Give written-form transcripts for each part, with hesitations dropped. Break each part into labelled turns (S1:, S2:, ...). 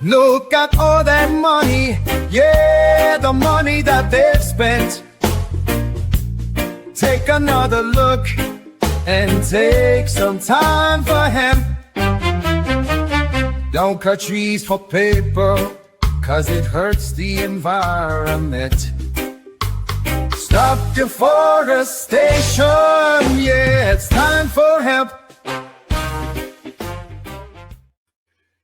S1: Look at all that money, yeah, the money that they've spent. Take another look and take some time for hemp. Don't cut trees for paper, cause it hurts the environment. Stop deforestation, yeah, it's time for hemp.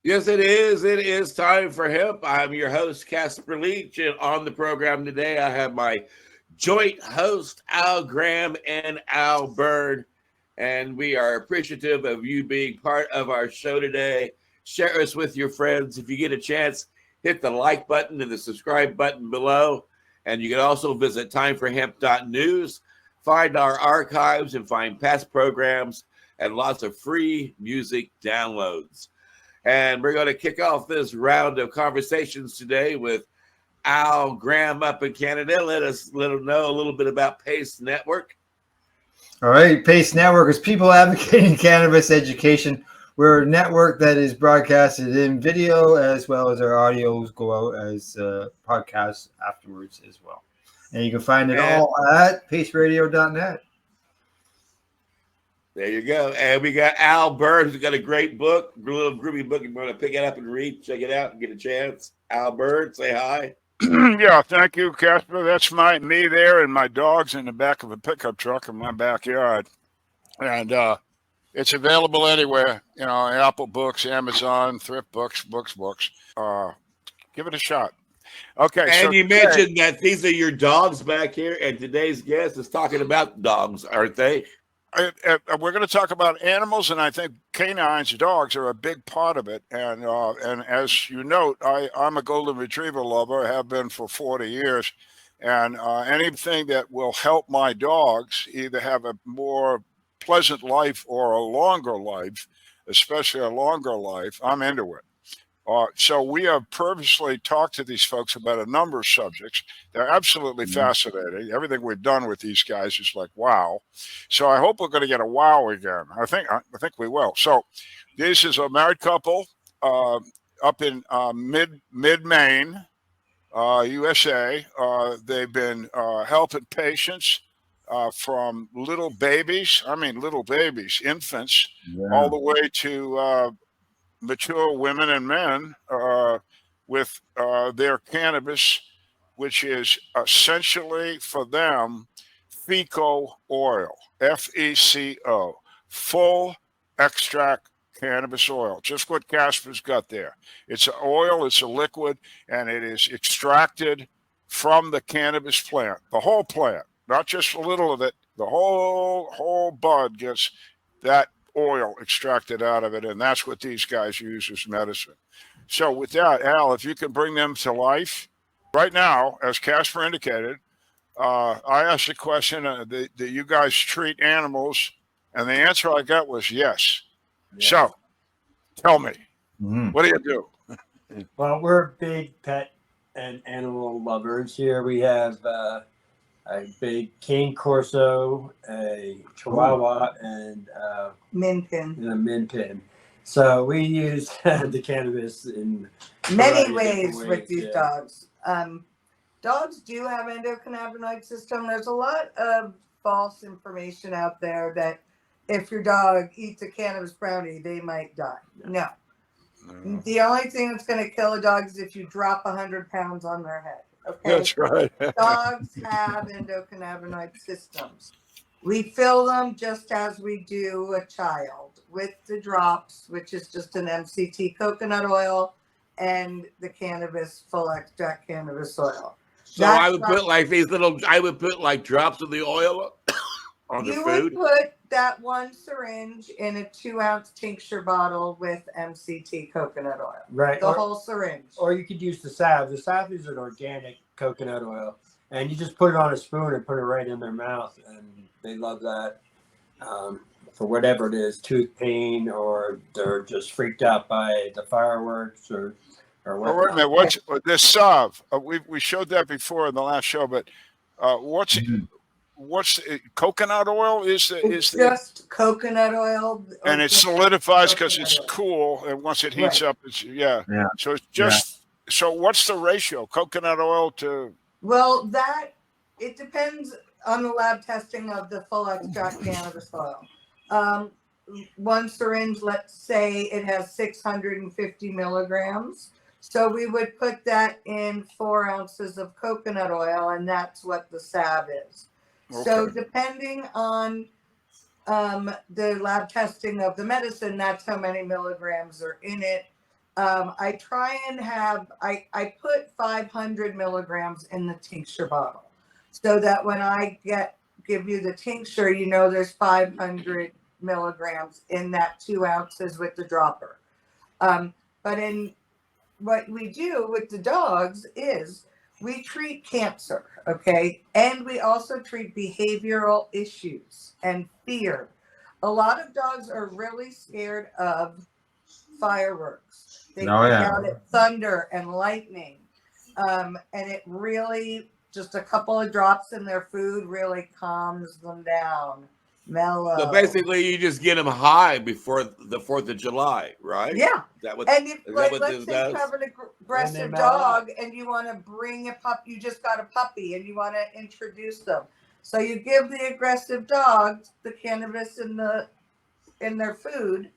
S2: Yes, it is. It is time for hemp. I'm your host, Casper Leitch, and on the program today, I have my joint host, Al Graham and Al Byrne, and we are appreciative of you being part of our show today. Share us with your friends. If you get a chance, hit the like button and the subscribe button below, and you can also visit timeforhemp.news, find our archives, and find past programs and lots of free music downloads. And we're going to kick off this round of conversations today with Al Graham up in Canada. Let him know a little bit about PACE Network.
S3: All right, PACE Network is People Advocating Cannabis Education. We're a network that is broadcasted in video as well as our audios go out as podcasts afterwards as well. And you can find it all at paceradio.net.
S2: There you go. And we got Al Byrne, who's got a great book, a little groovy book. You're going to pick it up and read, check it out, and get a chance. Al Byrne, say hi.
S4: Yeah, thank you, Casper. That's me there and my dogs in the back of a pickup truck in my backyard. And it's available anywhere, Apple Books, Amazon, Thrift Books. Give it a shot. Okay.
S2: And so you mentioned that these are your dogs back here, and today's guest is talking about dogs, aren't they?
S4: We're going to talk about animals, and I think canines, dogs, are a big part of it. And as you note, I'm a golden retriever lover. I have been for 40 years. And anything that will help my dogs either have a more pleasant life or a longer life, especially a longer life, I'm into it. So we have purposely talked to these folks about a number of subjects. They're absolutely fascinating. Everything we've done with these guys is like, wow. So I hope we're going to get a wow again. I think we will. So this is a married couple up in mid-Maine, USA. They've been helping patients from little babies, infants, all the way to mature women and men with their cannabis, which is essentially for them FECO oil, FECO, full extract cannabis oil, just what Casper's got there. It's an oil, it's a liquid, and it is extracted from the cannabis plant, the whole plant, not just a little of it. The whole bud gets that oil extracted out of it, and that's what these guys use as medicine. So with that, Al, if you can bring them to life right now, as Casper indicated, I asked the question, do you guys treat animals? And the answer I got was yes. So tell me, what do you do?
S5: Well, we're big pet and animal lovers here. We have a big cane corso, a chihuahua, and a min pin. So we use the cannabis in
S6: many ways with these dogs. Dogs do have endocannabinoid system. There's a lot of false information out there that if your dog eats a cannabis brownie, they might die. No. The only thing that's going to kill a dog is if you drop 100 pounds on their head. Okay.
S4: That's right.
S6: Dogs have endocannabinoid systems. We fill them just as we do a child with the drops, which is just an MCT coconut oil and the cannabis, full extract cannabis oil.
S2: So I would put like drops of the oil on the food.
S6: You would put that one syringe in a 2-ounce tincture bottle with MCT coconut oil.
S5: Right.
S6: The whole syringe.
S5: Or you could use the salve. The salve is an organic coconut oil. And you just put it on a spoon and put it right in their mouth. And they love that for whatever it is, tooth pain, or they're just freaked out by the fireworks or whatnot.
S4: Wait a minute. What's this salve? We showed that before in the last show, but what's what's coconut oil?
S6: It's just coconut oil.
S4: And it solidifies because it's cool, and once it heats up, it's
S3: Yeah.
S4: So it's just so. What's the ratio? Coconut oil to
S6: Well, it depends on the lab testing of the full extract cannabis oil. One syringe, let's say it has 650 milligrams. So we would put that in 4 ounces of coconut oil, and that's what the salve is.
S4: Okay.
S6: So depending on the lab testing of the medicine, that's how many milligrams are in it. I try and I put 500 milligrams in the tincture bottle, so that when I give you the tincture, you know there's 500 milligrams in that 2 ounces with the dropper. But in what we do with the dogs is we treat cancer, okay? And we also treat behavioral issues and fear. A lot of dogs are really scared of fireworks. They freak out at thunder and lightning. And it really, just a couple of drops in their food really calms them down. Mellow.
S2: So basically, you just get them high before the 4th of July, right?
S6: Yeah.
S2: Is that what,
S6: And if,
S2: is
S6: like,
S2: that what
S6: let's
S2: this
S6: say you
S2: does?
S6: have an aggressive dog and you want to bring a pup, you just got a puppy and you want to introduce them. So you give the aggressive dog the cannabis in their food,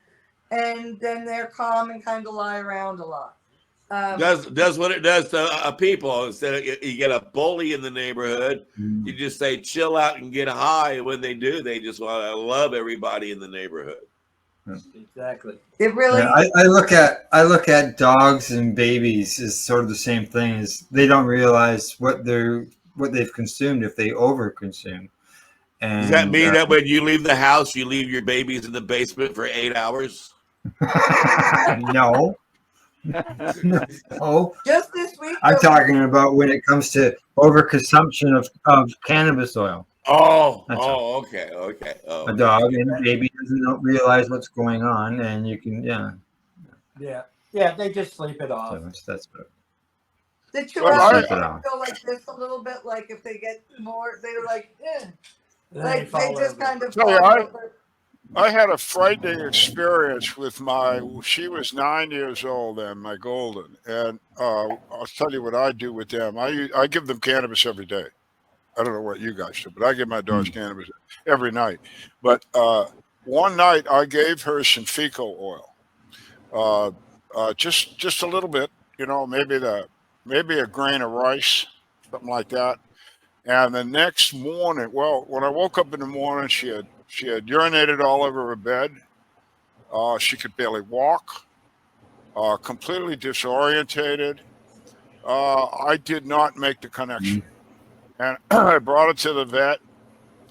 S6: and then they're calm and kind of lie around a lot.
S2: Does what it does to people. Instead of you get a bully in the neighborhood, you just say chill out and get high. And when they do, they just want to love everybody in the neighborhood.
S5: Exactly.
S6: It really.
S3: Yeah, I look at dogs and babies as sort of the same thing. As they don't realize what they've consumed if they overconsume. And
S2: does that mean that when you leave the house, you leave your babies in the basement for 8 hours?
S3: No. No.
S6: Just this week.
S3: I'm talking about when it comes to overconsumption of cannabis oil.
S2: Okay.
S3: A dog and a baby don't realize what's going on, and you can,
S5: Yeah, they just sleep it off.
S3: So that's good.
S6: The Chihuahuas
S4: Well,
S6: go like this a little bit, like if they get more, they're like,
S5: Then
S6: like they
S5: fall
S6: just
S5: over.
S6: kind of.
S4: So I had a frightening experience with she was 9 years old and my golden, and I'll tell you what I do with them. I give them cannabis every day. I don't know what you guys do, but I give my dogs cannabis every night. But one night I gave her some fecal oil, just a little bit, maybe a grain of rice, something like that. And the next morning, when I woke up in the morning, she had urinated all over her bed. She could barely walk, completely disorientated. I did not make the connection. And I brought it to the vet,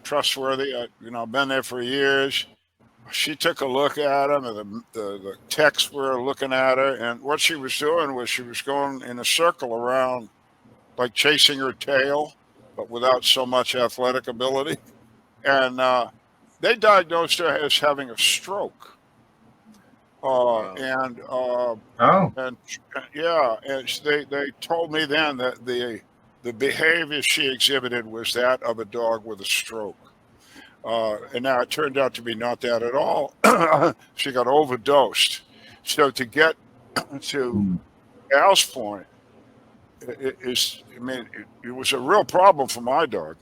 S4: trustworthy. I've been there for years. She took a look at him, and the techs were looking at her. And what she was doing was she was going in a circle around, like chasing her tail, but without so much athletic ability. And they diagnosed her as having a stroke. And they told me then that the behavior she exhibited was that of a dog with a stroke. And now it turned out to be not that at all. She got overdosed. So to get to Al's point, it was a real problem for my dog.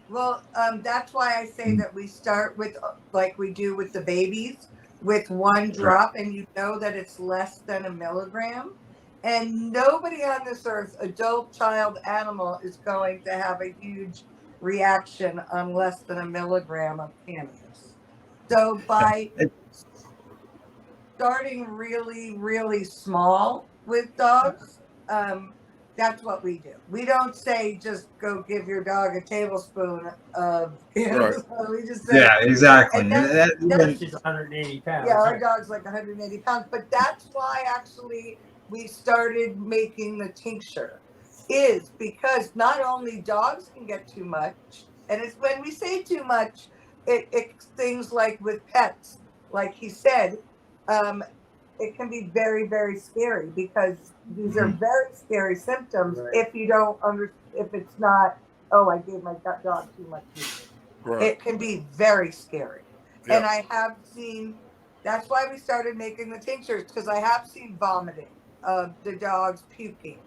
S6: Well, that's why I say that we start with, like we do with the babies, with 1 drop, and you know that it's less than a milligram. And nobody on this earth, adult, child, animal, is going to have a huge reaction on less than a milligram of cannabis. So by starting really, really small with dogs, that's what we do. We don't say just go give your dog a tablespoon of cannabis. Right. We just say,
S3: exactly.
S5: She's 180 pounds.
S6: Yeah, our dog's like 180 pounds. But that's why actually we started making the tincture, is because not only dogs can get too much, and it's when we say too much, it's things like with pets, like he said, it can be very, very scary, because these are very scary symptoms if you don't if it's not oh, I gave my dog too much meat.
S4: Right.
S6: It can be very scary.
S4: Yeah.
S6: And I have seen, that's why we started making the tinctures, because I have seen vomiting of the dogs puking.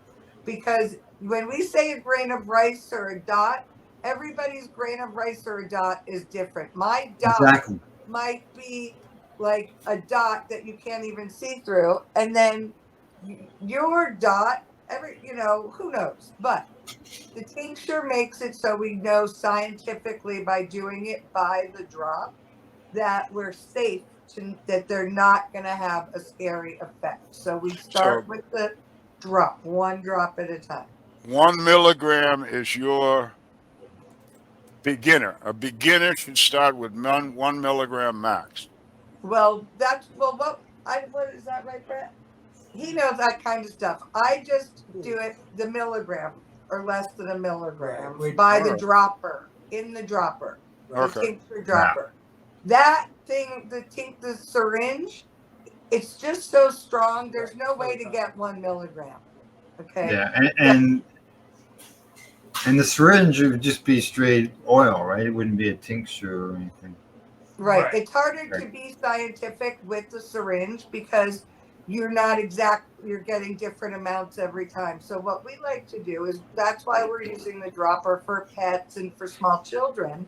S6: Because when we say a grain of rice or a dot, everybody's grain of rice or a dot is different. My dot
S3: Exactly.
S6: might be like a dot that you can't even see through. And then your dot, who knows? But the tincture makes it so we know scientifically by doing it by the drop that we're safe that they're not going to have a scary effect. So we start with the drop, one drop at a time.
S4: 1 milligram is your beginner. A beginner should start with 1 milligram max.
S6: Well, what is that right, Brett? He knows that kind of stuff. I just do it the milligram or less than a milligram by the dropper, in the dropper, the tincture dropper. That thing, the syringe, it's just so strong. There's no way to get 1 milligram. Okay.
S3: Yeah, and the syringe would just be straight oil, right? It wouldn't be a tincture or anything.
S6: Right. It's harder to be scientific with the syringe because you're getting different amounts every time. So what we like to do is, that's why we're using the dropper for pets and for small children,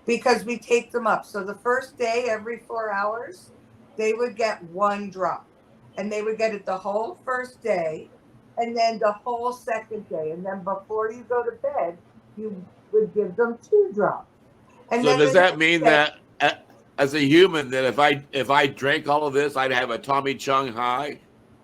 S6: because we take them up. So the first day, every 4 hours, they would get 1 drop, and they would get it the whole first day and then the whole second day. And then before you go to bed, you would give them 2 drops. And
S2: so
S6: then
S2: does that mean that as a human, that if I drank all of this, I'd have a Tommy Chung high?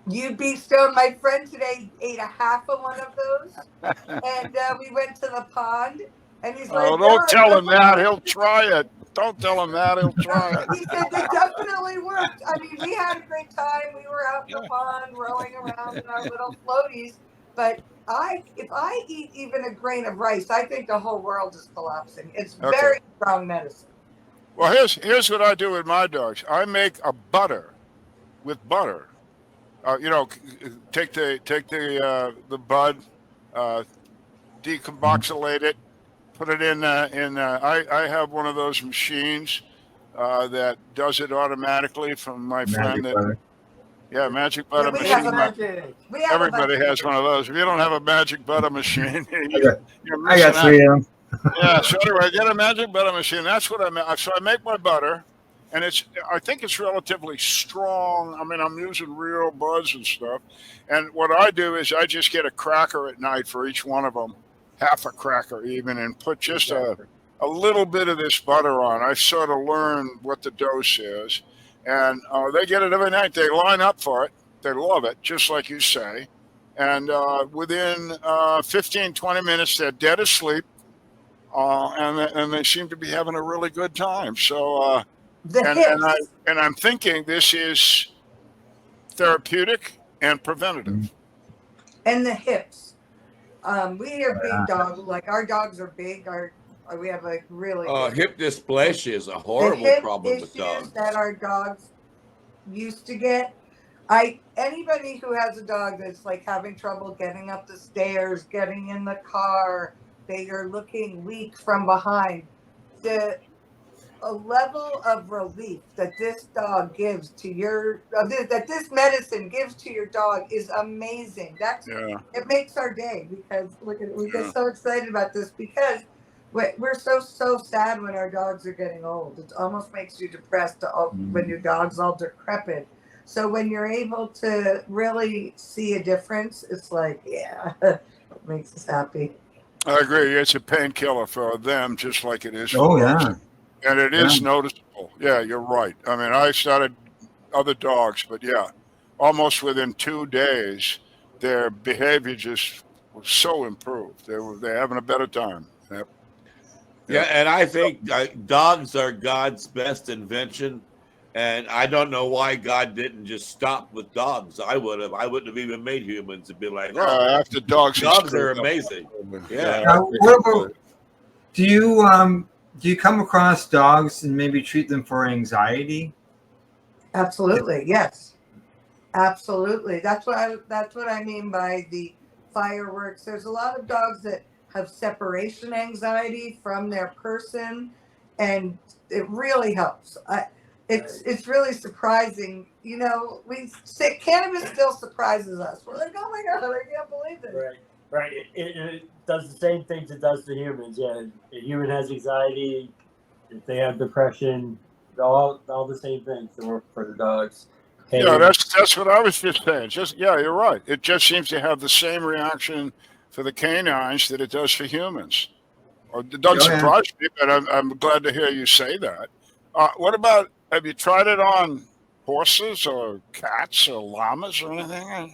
S6: You'd be stoned. My friend today ate a half of one of those, and we went to the pond, and he's like,
S4: "Oh, don't tell him that. He'll try it. Don't tell him that. He'll try it."
S6: He said it definitely worked. I mean, we had a great time. We were out in the pond rowing around in our little floaties. But if I eat even a grain of rice, I think the whole world is collapsing. It's very strong medicine.
S4: Well, here's what I do with my dogs. I make a butter with butter. Take the bud, decarboxylate it, put it in. I have one of those machines that does it automatically from my friend. Magic butter machine. Everybody has one of those. If you don't have a magic butter machine,
S3: I got 3 of them.
S4: Yeah. So anyway, get a magic butter machine. That's what I make. So I make my butter, and I think it's relatively strong. I mean, I'm using real buds and stuff. And what I do is I just get a cracker at night for each one of them, half a cracker even, and put just a little bit of this butter on. I sort of learn what the dose is, and they get it every night. They line up for it. They love it, just like you say. And within 15, 20 minutes, they're dead asleep. And they seem to be having a really good time. So, and I'm thinking this is therapeutic and preventative.
S6: And the hips. We are big dogs. Like, our dogs are big. We have a really
S2: hip dysplasia is a horrible problem with dogs.
S6: That our dogs used to get. Anybody who has a dog that's like having trouble getting up the stairs, getting in the car, they are looking weak from behind. A level of relief that this dog gives to that this medicine gives to your dog is amazing. It makes our day, because we get so excited about this, because we're so sad when our dogs are getting old. It almost makes you depressed when your dog's all decrepit. So when you're able to really see a difference, it's like, it makes us happy.
S4: I agree. It's a painkiller for them, just like it is
S3: for
S4: us. And it is noticeable. Yeah, you're right. I mean, I started other dogs, but almost within 2 days, their behavior just was so improved. They're having a better time. Yep.
S2: Yeah, and I think dogs are God's best invention. And I don't know why God didn't just stop with dogs. I wouldn't have even made humans and be like,
S4: after dogs
S2: are amazing. Yeah.
S3: Now, what about, do you come across dogs and maybe treat them for anxiety?
S6: Absolutely, yes, absolutely. That's what I mean by the fireworks. There's a lot of dogs that have separation anxiety from their person, and it really helps. It's really surprising. You know, we say cannabis still surprises us. We're like, oh my god, I can't believe it.
S5: Right, right. It does the same things it does to humans. Yeah, a human has anxiety. If they have depression, all the same things for the dogs. Pain.
S4: Yeah, that's what I was just saying. Just yeah, you're right. It just seems to have the same reaction for the canines that it does for humans. Or it doesn't
S3: Oh, yeah.
S4: surprise me, but I'm glad to hear you say that. What about, have you tried it on horses or cats or llamas or anything? What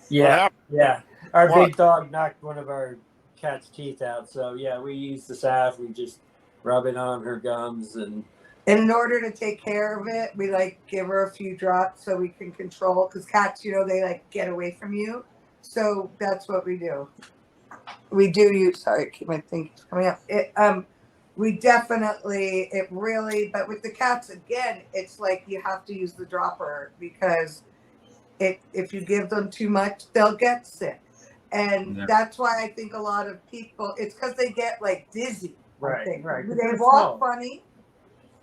S5: Yeah,
S4: happened?
S5: yeah. Our
S4: What?
S5: big dog knocked one of our cat's teeth out. So yeah, we use the salve. We just rub it on her gums, and
S6: In order to take care of it, we like give her a few drops so we can control. Because cats, you know, they like get away from you. So that's what we do. We do use. Sorry, keep my thing coming up. We definitely. It really. But with the cats, again, it's like you have to use the dropper because if you give them too much, they'll get sick. And
S3: Yeah.
S6: that's why I think a lot of people, it's because they get like dizzy.
S5: Right,
S6: I think.
S5: right.
S6: They walk funny.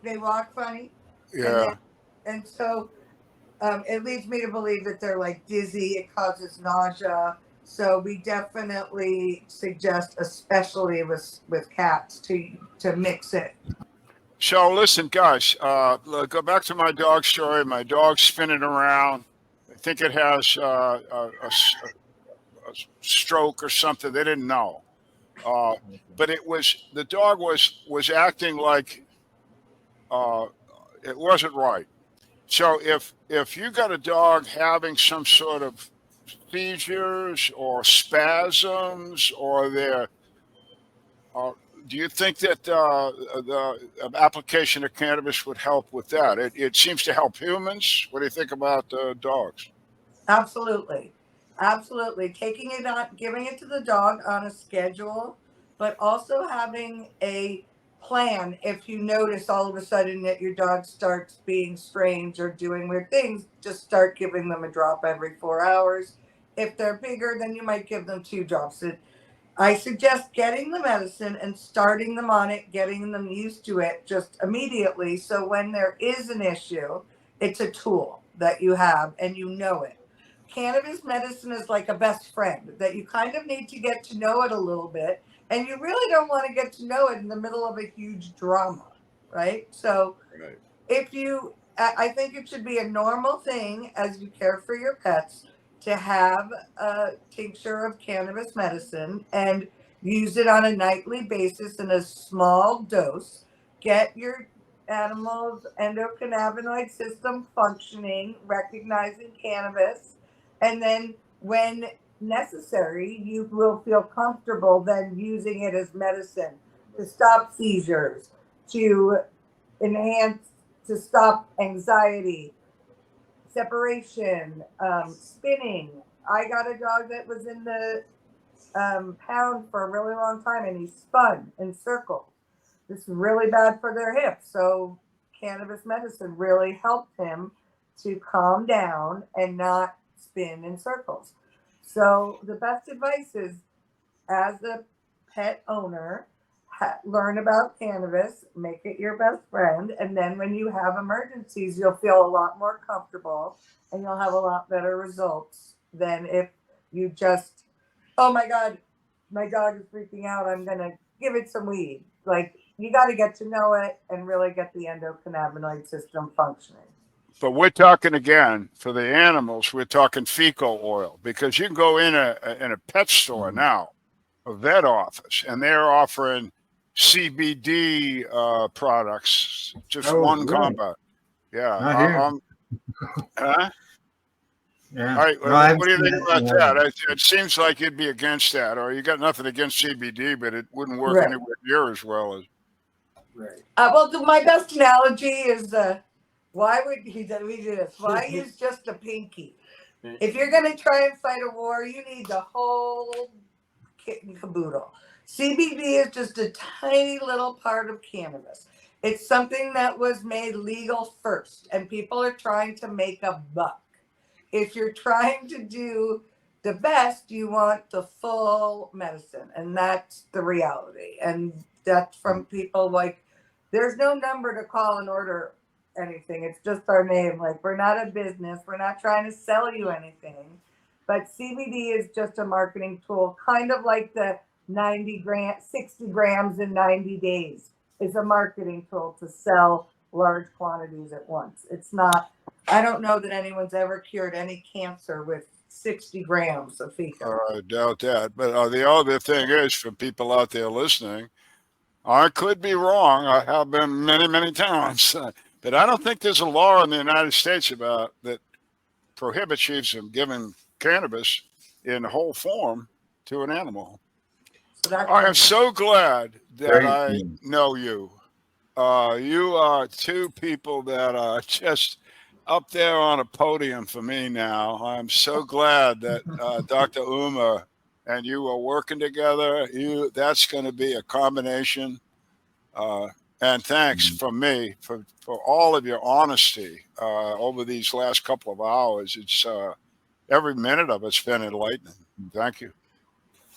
S6: They walk funny.
S4: Yeah.
S6: And so it leads me to believe that they're like dizzy. It causes nausea. So we definitely suggest, especially with cats, to mix it.
S4: So listen, guys, go back to my dog story. My dog's spinning around. I think it has a stroke or something. They didn't know. But the dog was acting like it wasn't right. So if you got a dog having some sort of seizures or spasms, or do you think that the application of cannabis would help with that? It seems to help humans. What do you think about dogs?
S6: Absolutely. Absolutely. Taking it on, giving it to the dog on a schedule, but also having a plan. If you notice all of a sudden that your dog starts being strange or doing weird things, just start giving them a drop every 4 hours. If they're bigger, then you might give them 2 drops. I suggest getting the medicine and starting them on it, getting them used to it just immediately. So when there is an issue, it's a tool that you have and you know it. Cannabis medicine is like a best friend that you kind of need to get to know it a little bit. And you really don't want to get to know it in the middle of a huge drama, right? So
S2: Right.
S6: I think it should be a normal thing as you care for your pets to have a tincture of cannabis medicine and use it on a nightly basis in a small dose. Get your animal's endocannabinoid system functioning, recognizing cannabis, and then when necessary, you will feel comfortable then using it as medicine to stop seizures, to enhance, to stop anxiety, separation, spinning. I got a dog that was in the pound for a really long time and he spun in circles. This is really bad for their hips. So cannabis medicine really helped him to calm down and not spin in circles. So the best advice is, as a pet owner, learn about cannabis, make it your best friend, and then when you have emergencies, you'll feel a lot more comfortable and you'll have a lot better results than if you just, oh my God, my dog is freaking out, I'm gonna give it some weed. Like, you got to get to know it and really get the endocannabinoid system functioning.
S4: But we're talking again for the animals. We're talking fecal oil, because you can go in a pet store now, a vet office, and they're offering CBD products, just one
S3: really?
S4: compound. Yeah.
S3: Not here.
S4: Huh?
S3: Yeah.
S4: All right.
S3: No, I
S4: What do you
S3: haven't
S4: think
S3: seen
S4: about
S3: that.
S4: that? It seems like you'd be against that, or you got nothing against CBD, but it wouldn't work
S6: Right.
S4: anywhere near as well as.
S5: right.
S6: Well, my best analogy is why would we do this? Why use just a pinky? If you're going to try and fight a war, you need the whole kit and caboodle. CBD is just a tiny little part of cannabis. It's something that was made legal first, and people are trying to make a buck. If you're trying to do the best, you want the full medicine, and that's the reality. And that's from people like, there's no number to call and order anything. It's just our name. Like, we're not a business. We're not trying to sell you anything. But CBD is just a marketing tool, kind of like the 60 grams in 90 days is a marketing tool to sell large quantities at once. It's not, I don't know that anyone's ever cured any cancer with 60 grams of fika.
S4: I doubt that. But the other thing is, for people out there listening, I could be wrong. I have been many, many times. But I don't think there's a law in the United States about that prohibits you from giving cannabis in whole form to an animal.
S6: So
S4: I am so glad that I know you. You are two people that are just up there on a podium for me now. I'm so glad that Dr. Uma and you are working together. That's going to be a combination. And thanks from me for all of your honesty over these last couple of hours. It's every minute of it's been enlightening. Thank you.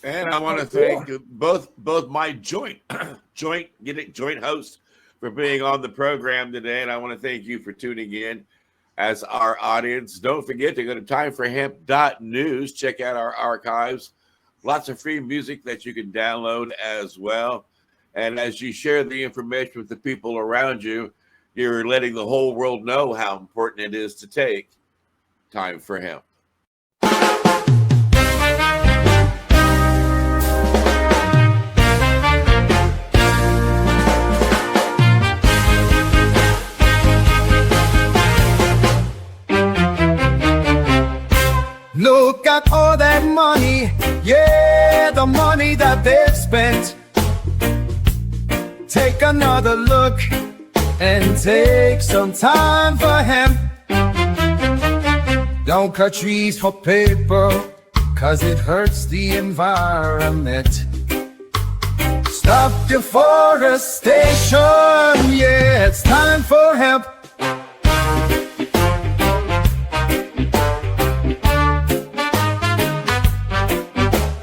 S2: And I want to thank both my joint hosts for being on the program today. And I want to thank you for tuning in as our audience. Don't forget to go to timeforhemp.news. Check out our archives. Lots of free music that you can download as well. And as you share the information with the people around you, you're letting the whole world know how important it is to take time for hemp.
S1: Look at all that money, yeah, the money that they've spent. Take another look and take some time for hemp. Don't cut trees for paper, 'cause it hurts the environment. Stop deforestation, yeah, it's time for hemp.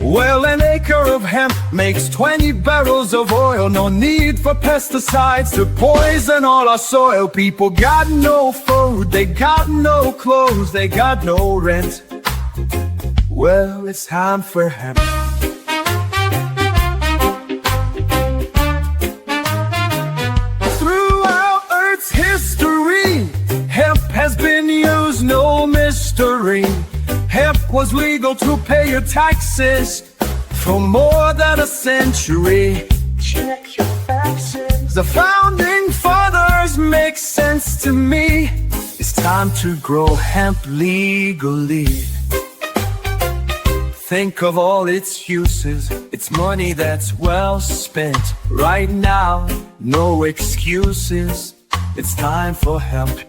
S1: Well, an acre of hemp makes 20 barrels of oil. No need for pesticides to poison all our soil. People got no food, they got no clothes, they got no rent. Well, it's time for hemp. Throughout Earth's history, hemp has been used, no mystery. Hemp was legal to pay your taxes for more than a century. Check your faxes. The founding fathers make sense to me. It's time to grow hemp legally. Think of all its uses. It's money that's well spent. Right now, no excuses. It's time for hemp.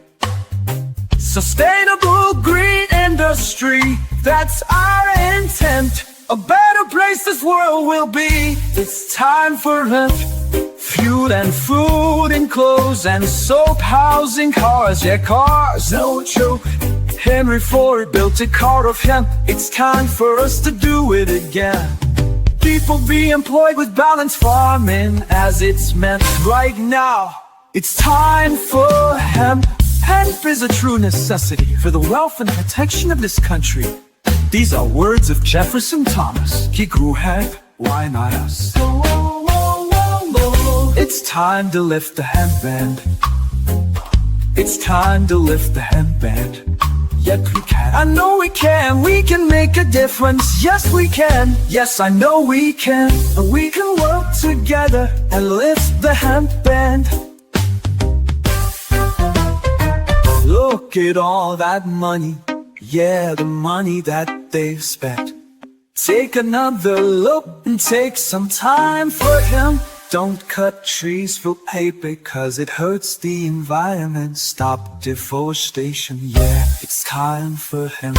S1: Sustainable green industry, that's our intent. A better place this world will be. It's time for hemp. Fuel and food and clothes and soap, housing, cars, yeah, cars, no joke. Henry Ford built a car of hemp. It's time for us to do it again. People be employed with balanced farming as it's meant. Right now, it's time for hemp. Hemp is a true necessity for the wealth and protection of this country. These are words of Jefferson Thomas. He grew hemp, why not us? It's time to lift the hemp band. It's time to lift the hemp band. Yet we can. I know we can make a difference. Yes, we can. Yes, I know we can. And we can work together and lift the hemp band. Look at all that money, yeah, the money that they've spent. Take another look and take some time for hemp. Don't cut trees for paper, 'cause it hurts the environment. Stop deforestation, yeah, it's time for hemp.